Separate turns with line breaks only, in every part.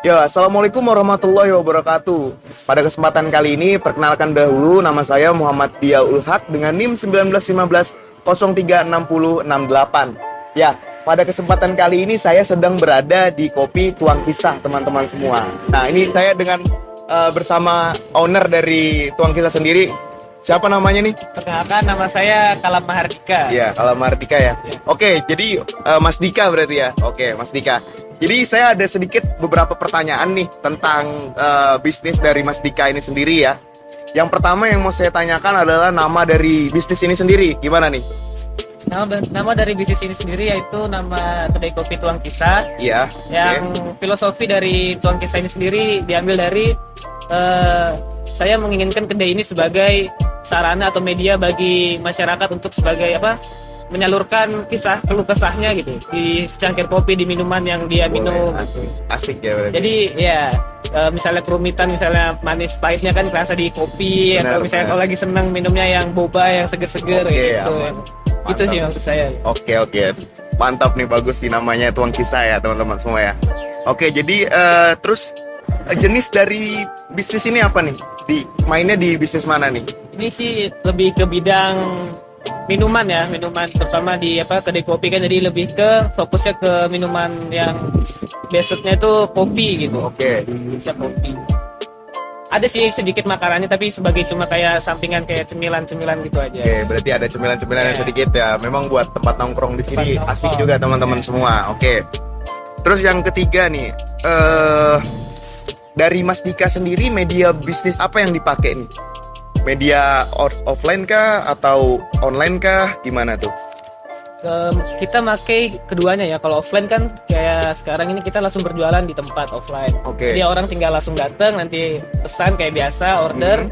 Ya, Assalamualaikum warahmatullahi wabarakatuh. Pada kesempatan kali ini, perkenalkan dahulu nama saya Muhammad Dia Ulhaq dengan NIM 1915036068. Ya, pada kesempatan kali ini saya sedang berada di Kopi Tuang Kisah, teman-teman semua. Nah, ini saya dengan bersama owner dari Tuang Kisah sendiri. Siapa namanya nih?
Perkenalkan, nama saya Kalam Mahardika.
Iya, Kalam Mahardika ya. Oke, jadi Mas Dika berarti ya. Oke, Mas Dika. Jadi saya ada sedikit beberapa pertanyaan nih tentang bisnis dari Mas Dika ini sendiri ya. Yang pertama yang mau saya tanyakan adalah nama dari bisnis ini sendiri. Gimana nih?
Nama dari bisnis ini sendiri yaitu nama kedai kopi Tuang Kisah.
Iya.
Yang filosofi dari Tuang Kisah ini sendiri diambil dari saya menginginkan kedai ini sebagai sarana atau media bagi masyarakat untuk sebagai menyalurkan kisah keluh kesahnya gitu di secangkir kopi, di minuman yang dia minum.
Asik ya berarti.
Jadi ya misalnya kerumitan, misalnya manis pahitnya kan kerasa di kopi. Atau misalnya kalau lagi seneng minumnya yang boba, yang seger-seger gitu. Itu sih maksud saya.
Oke. Mantap nih, bagus sih namanya Tuang Kisah ya teman-teman semua ya. Oke, jadi terus jenis dari bisnis ini apa nih? Mainnya di bisnis mana nih?
Ini sih lebih ke bidang minuman ya, minuman terutama di kedai kopi kan, jadi lebih ke fokusnya ke minuman yang basicnya itu kopi gitu.
Oke.
Bisa kopi. Ada sih sedikit makanannya tapi sebagai cuma kayak sampingan, kayak cemilan-cemilan gitu aja.
Oke, berarti ada cemilan-cemilan yang sedikit ya. Memang buat tempat nongkrong di sini asik juga teman-teman semua. Oke. Terus yang ketiga nih, dari Mas Dika sendiri media bisnis apa yang dipakai nih? Media offline kah atau online kah? Gimana tuh?
Kita pakai keduanya ya. Kalau offline kan kayak sekarang ini kita langsung berjualan di tempat offline.
Oke.
Jadi orang tinggal langsung datang, nanti pesan kayak biasa, order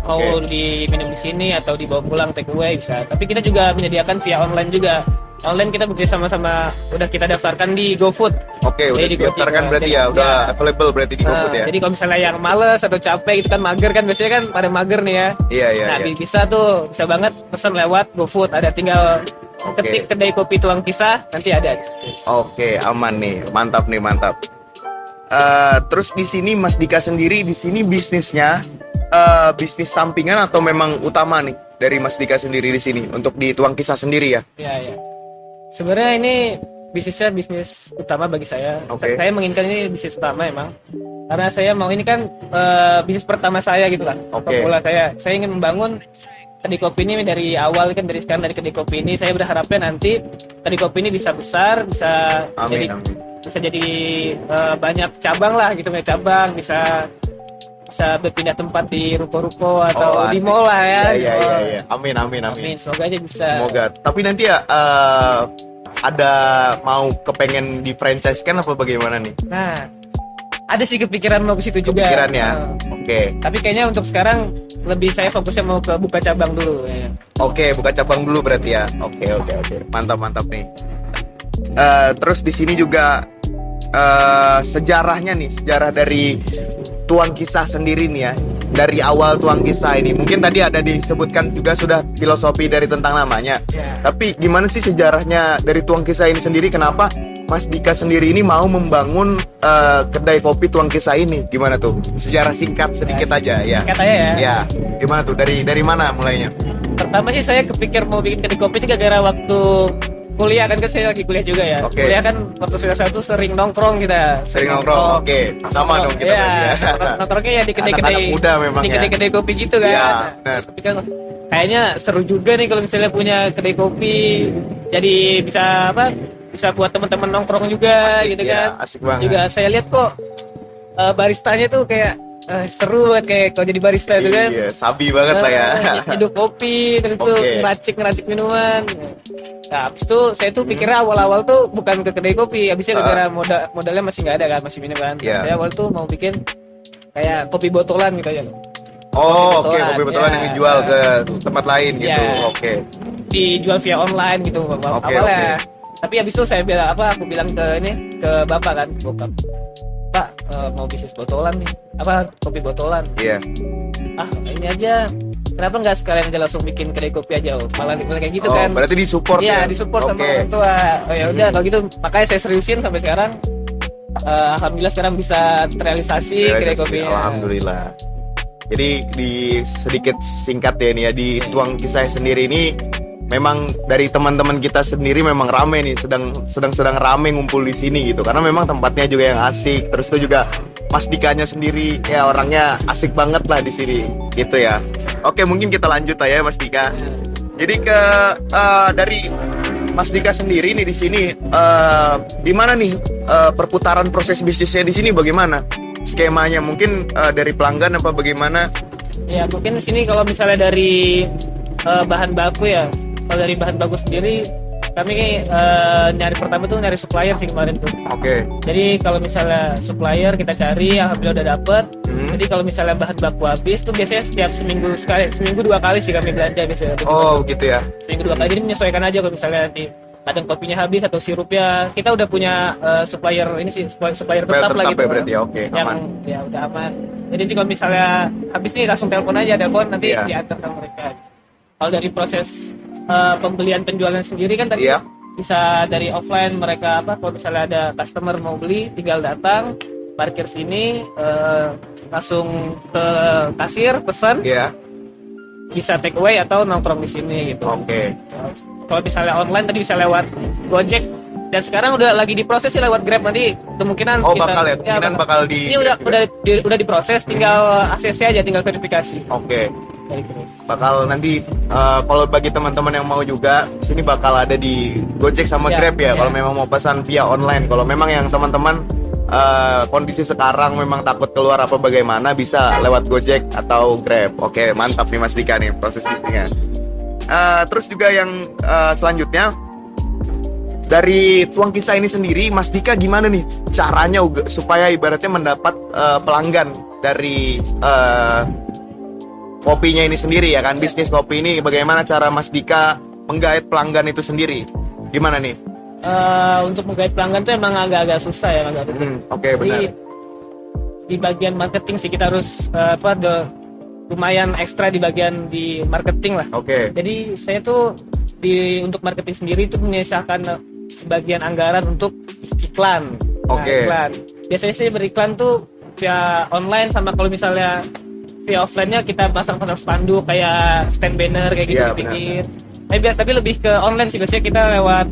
mau diminum di sini atau dibawa pulang take away bisa. Tapi kita juga menyediakan via online juga. Online kita bekerja sama udah kita daftarkan di GoFood.
Oke, udah didaftarkan berarti ya, udah available berarti di GoFood ya.
Jadi kalau misalnya yang males atau capek gitu kan, mager kan biasanya kan pada mager nih ya.
Iya.
Nah, bisa banget pesan lewat GoFood. Ada tinggal ketik kedai kopi Tuang Kisah, nanti ada di situ.
Oke, aman nih. Mantap nih, mantap. Terus di sini Mas Dika sendiri di sini bisnisnya bisnis sampingan atau memang utama nih dari Mas Dika sendiri di sini untuk di Tuang Kisah sendiri ya?
Iya. Sebenarnya ini bisnisnya bisnis utama bagi saya. Saya menginginkan ini bisnis utama emang. Karena saya mau ini kan bisnis pertama saya gitu kan. Pemula saya ingin membangun kedai kopi ini dari awal kan, dari sekarang, dari kedai kopi ini saya berharapnya nanti kedai kopi ini bisa besar, bisa jadi banyak cabang lah gitu, cabang bisa berpindah tempat di ruko-ruko atau di mall lah ya.
Iya. Amin.
Semoga aja bisa.
Semoga. Tapi nanti ya ada mau kepengen di franchise kan apa bagaimana nih?
Nah, ada sih kepikiran mau ke situ juga.
Kepikiran ya. Oke.
Tapi kayaknya untuk sekarang lebih saya fokusnya mau ke buka cabang dulu ya.
Oke, buka cabang dulu berarti ya. Oke. Mantap nih. Terus di sini juga sejarahnya nih, sejarah dari Tuang Kisah sendiri nih ya. Dari awal Tuang Kisah ini, mungkin tadi ada disebutkan juga sudah filosofi dari tentang namanya. Tapi gimana sih sejarahnya dari Tuang Kisah ini sendiri? Kenapa Mas Dika sendiri ini mau membangun kedai kopi Tuang Kisah ini? Gimana tuh? Sejarah singkat sedikit aja ya.
Singkat aja ya.
Ya. Gimana tuh? Dari mana mulainya?
Pertama sih saya kepikir mau bikin kedai kopi itu gara-gara waktu kuliah kan saya lagi kuliah juga ya. Kuliah kan waktu semester 1 sering nongkrong kita.
Sering nongkrong. Oke. Sama dong kita berarti ya.
Nongkrongnya ya di kedai-kedai.
Anak muda memang
di kedai-kedai kopi gitu kan.
Iya.
Tapi kan kayaknya seru juga nih kalau misalnya punya kedai kopi. Jadi bisa buat teman-teman nongkrong juga
asik,
gitu kan.
Asik banget.
Juga saya lihat kok baristanya tuh kayak seru banget, kayak kalau jadi barista itu kan.
Iya, sabi banget lah ya.
Hidup kopi, terus tuh ngeracik minuman. Nah, habis itu saya tuh pikirnya awal-awal tuh bukan ke kedai kopi, habisnya gara-gara modalnya masih nggak ada kan, masih minum kan. Saya awal tuh mau bikin kayak kopi botolan gitu aja.
Kopi botolan yang dijual ke tempat lain gitu.
Dijual via online gitu awalnya. Tapi habis itu saya bilang aku bilang ke bapak kan, bokap. Pak, mau bisnis botolan nih, kopi botolan.
Iya.
Ini aja, kenapa nggak sekalian aja langsung bikin kedai kopi aja? Malah kayak gitu kan.
Berarti disupport ya?
Iya, disupport sama orang tua. Ya udah, kalau gitu makanya saya seriusin sampai sekarang. alhamdulillah sekarang bisa terrealisasi kedai kopinya.
Alhamdulillah. Jadi di sedikit singkat ya nih ya, di Tuang Kisah sendiri ini memang dari teman-teman kita sendiri memang rame nih, sedang rame ngumpul di sini gitu, karena memang tempatnya juga yang asik, terus itu juga Mas Dikanya sendiri ya orangnya asik banget lah di sini gitu ya. Oke, mungkin kita lanjut aja Mas Dika. Jadi dari Mas Dika sendiri nih di sini gimana nih perputaran proses bisnisnya di sini, bagaimana skemanya, mungkin dari pelanggan apa bagaimana?
Ya mungkin di sini kalau misalnya dari bahan baku ya, kalau dari bahan baku sendiri kami nyari pertama tuh nyari supplier sih kemarin tuh.
Oke.
Jadi kalau misalnya supplier kita cari, alhamdulillah udah dapet. Jadi kalau misalnya bahan baku habis tuh biasanya setiap seminggu 2 kali sih kami belanja biasanya.
Oh gitu ya.
Seminggu 2 kali, jadi menyesuaikan aja kalau misalnya nanti kadang kopinya habis atau sirupnya, kita udah punya supplier ini sih, supplier tetap lah gitu.
Ya, berarti ya, oke,
yang
aman.
Ya udah aman. Jadi kalau misalnya habis nih langsung telepon nanti diantar ke mereka. Kalau dari proses pembelian penjualan sendiri kan tadi bisa dari offline, mereka kalau misalnya ada customer mau beli tinggal datang parkir sini, langsung ke kasir pesan, bisa take away atau nongkrong di sini gitu.
Oke.
Kalau misalnya online tadi bisa lewat Gojek, dan sekarang udah lagi diproses sih lewat Grab, nanti kemungkinan
bakal di
ini udah diproses, tinggal ACC aja, tinggal verifikasi.
Oke. Bakal nanti kalau bagi teman-teman yang mau juga sini bakal ada di Gojek sama Grab ya. Kalau memang mau pesan via online, kalau memang yang teman-teman kondisi sekarang memang takut keluar apa bagaimana, bisa lewat Gojek atau Grab. Oke, mantap nih Mas Dika nih proses bisnisnya. Terus juga yang selanjutnya dari Tuang Kisah ini sendiri, Mas Dika gimana nih caranya supaya ibaratnya mendapat pelanggan dari kopinya ini sendiri ya kan, bisnis kopi ini, bagaimana cara Mas Dika menggait pelanggan itu sendiri? Gimana nih?
Untuk menggait pelanggan tuh emang agak-agak susah ya,
Oke, benar.
Di bagian marketing sih kita harus lumayan ekstra di bagian di marketing lah.
Oke.
Jadi saya tuh untuk marketing sendiri itu menyisakan sebagian anggaran untuk iklan.
Oke.
Iklan. Biasanya saya beriklan tuh via online, sama kalau misalnya via offline-nya kita pasang-pasang spanduk kayak stand banner kayak gitu dikit. Tapi lebih ke online sih, biasanya kita lewat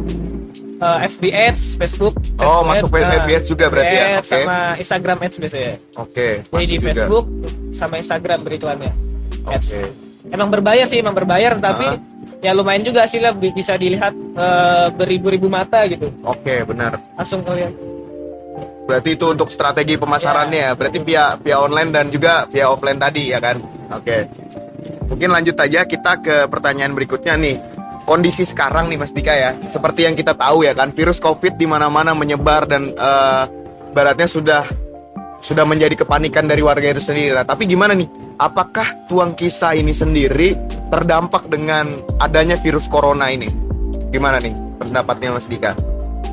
FB Ads, Facebook
masuk FB Ads juga berarti ya?
Okay. Sama Instagram Ads biasanya.
Oke.
Jadi di Facebook sama Instagram beriklannya. Oke. Emang berbayar, tapi ya lumayan juga sih lah, bisa dilihat beribu-ribu mata gitu.
Oke, benar.
Langsung kalian.
Berarti itu untuk strategi pemasarannya ya. Berarti via online dan juga via offline tadi ya kan? Oke. Mungkin lanjut aja kita ke pertanyaan berikutnya nih. Kondisi sekarang nih Mas Dika ya, seperti yang kita tahu ya kan, virus COVID di mana-mana menyebar dan baratnya sudah menjadi kepanikan dari warga itu sendiri. Nah, tapi gimana nih? Apakah Tuang Kisah ini sendiri terdampak dengan adanya virus corona ini? Gimana nih pendapatnya Mas Dika?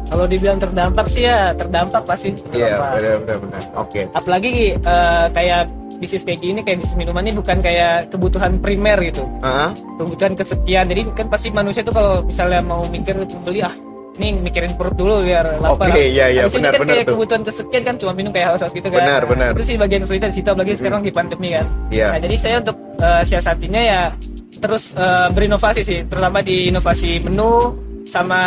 Kalau dibilang terdampak sih ya terdampak pasti.
Iya, benar. Oke.
Apalagi kayak bisnis kayak gini, kayak bisnis minuman ini bukan kayak kebutuhan primer gitu. Kebutuhan kesekian. Jadi kan pasti manusia tuh kalau misalnya mau mikir beli ini mikirin perut dulu biar lapar.
Oke, iya, benar.
Kayak kebutuhan kesekian kan cuma minum kayak haus-haus gitu kan.
Benar.
Itu sih bagian kesulitan di situ, apalagi sekarang di pandemi kan.
Iya.
Nah, jadi saya untuk siasatinya ya terus berinovasi sih, terutama di inovasi menu sama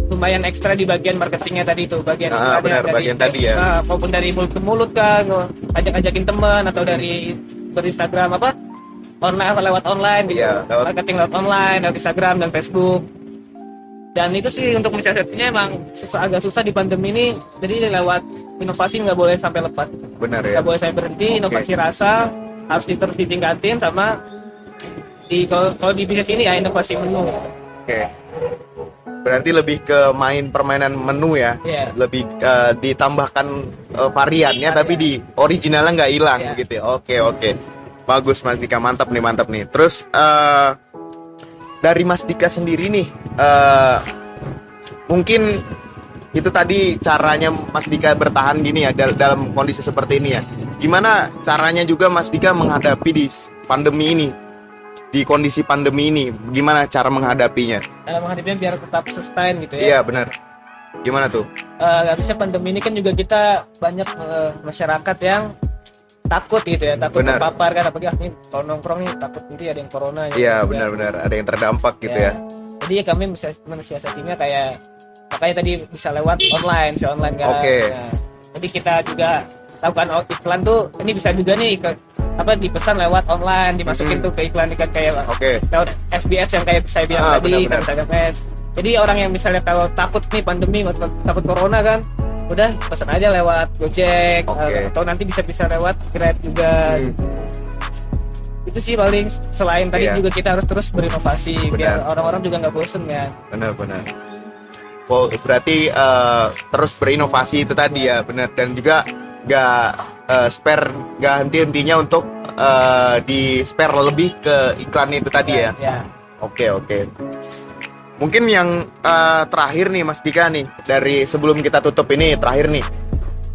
lumayan ekstra di bagian marketingnya tadi itu, bagian
bagian tadi ya.
Maupun dari mulut ke mulut kan, ajak-ajakin teman atau dari Instagram online lewat online gitu. Marketing lewat online, lewat Instagram dan Facebook. Dan itu sih untuk mensiasatinya emang agak susah di pandemi ini. Jadi lewat inovasi nggak boleh sampai lepas.
Benar ya.
Nggak boleh sampai berhenti. Inovasi rasa harus terus ditingkatin, sama kalau di bisnis ini ya inovasi menu.
Oke. Berarti lebih ke permainan menu ya, lebih ditambahkan variannya, tapi di originalnya nggak hilang gitu ya. Oke. Bagus Mas Dika, mantap nih. Terus dari Mas Dika sendiri nih, mungkin itu tadi caranya Mas Dika bertahan gini ya dalam kondisi seperti ini ya. Gimana caranya juga Mas Dika menghadapi di pandemi ini? Di kondisi pandemi ini, gimana cara menghadapinya?
Cara menghadapinya biar tetap sustain gitu ya.
Iya, benar. Gimana tuh?
Habisnya pandemi ini kan juga kita banyak masyarakat yang takut gitu ya, takut terpapar kan, apalagi nih kalau nongkrong nih takut nanti ada yang corona.
Iya benar-benar ada yang terdampak gitu ya.
Jadi kami mensiasatinya kayak makanya tadi bisa lewat online, via online kan. Nah, jadi kita juga lakukan iklan tuh, ini bisa juga nih dipesan lewat online, dimasukin tuh ke iklan kayak lewat FB Ads yang kayak saya bilang tadi, Instagram Ads. Jadi orang yang misalnya kalau takut nih pandemi, takut corona kan, udah pesan aja lewat Gojek atau nanti bisa lewat Grab juga. Itu sih paling, selain tadi juga kita harus terus berinovasi biar orang-orang juga nggak bosen ya.
Benar. Oh, berarti terus berinovasi itu tadi ya, benar, dan juga nggak henti-hentinya untuk di spare lebih ke iklan itu tadi ya. Oke. Mungkin yang terakhir nih Mas Dika nih, dari sebelum kita tutup ini terakhir nih,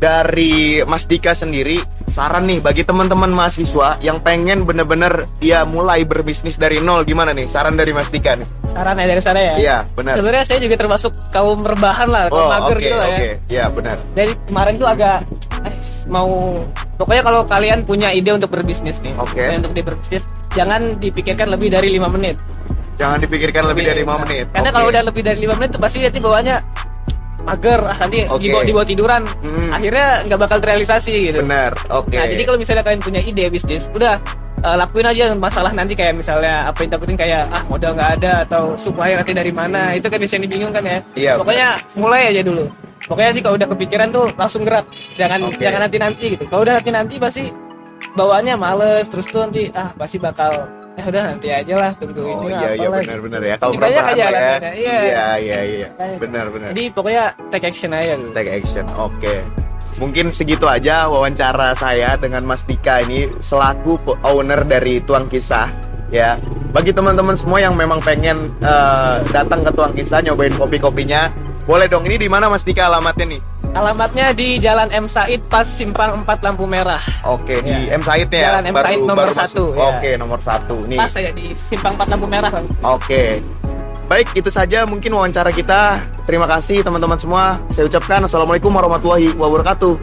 dari Mas Dika sendiri, saran nih bagi teman-teman mahasiswa yang pengen bener-bener dia mulai berbisnis dari nol, gimana nih saran dari Mas Dika nih?
Saran dari sana ya?
Iya benar.
Sebenarnya saya juga termasuk kaum rebahan lah, kaum mager gitu lah ya.
Iya benar.
Dari kemarin tuh agak pokoknya kalau kalian punya ide untuk berbisnis nih, untuk berbisnis jangan dipikirkan lebih dari 5 menit.
Jangan dipikirkan lebih dari 5 menit.
Karena kalau udah lebih dari 5 menit tuh pasti nanti bawaannya mager, nanti dibawa tiduran, akhirnya nggak bakal terrealisasi gitu.
Benar.
Nah jadi kalau misalnya kalian punya ide bisnis, udah lakuin aja. Masalah nanti kayak misalnya apa yang takutin kayak modal nggak ada atau supplier nanti dari mana, itu kan biasanya bingung kan ya.
Iya,
pokoknya mulai aja dulu. Pokoknya nanti kalau udah kepikiran tuh langsung gerak, jangan nanti gitu. Kalau udah nanti pasti bawaannya males, terus tuh nanti pasti bakal udah nanti aja lah, tunggu ini
iya benar ya, kalau
banyak aja
ya. Iya benar.
Jadi pokoknya take action aja dulu.
Take action. Mungkin segitu aja wawancara saya dengan Mas Dika ini selaku owner dari Tuang Kisah ya. Bagi teman-teman semua yang memang pengen datang ke Tuang Kisah nyobain kopi-kopinya, boleh dong. Ini di mana Mas Dika alamatnya nih?
Alamatnya di Jalan M Said pas Simpang 4 lampu merah.
Di M Saidnya ya.
Jalan M Said nomor 1.
Nomor 1 nih.
Pas saya di Simpang 4 lampu merah.
Baik, itu saja mungkin wawancara kita. Terima kasih teman-teman semua. Saya ucapkan assalamualaikum warahmatullahi wabarakatuh.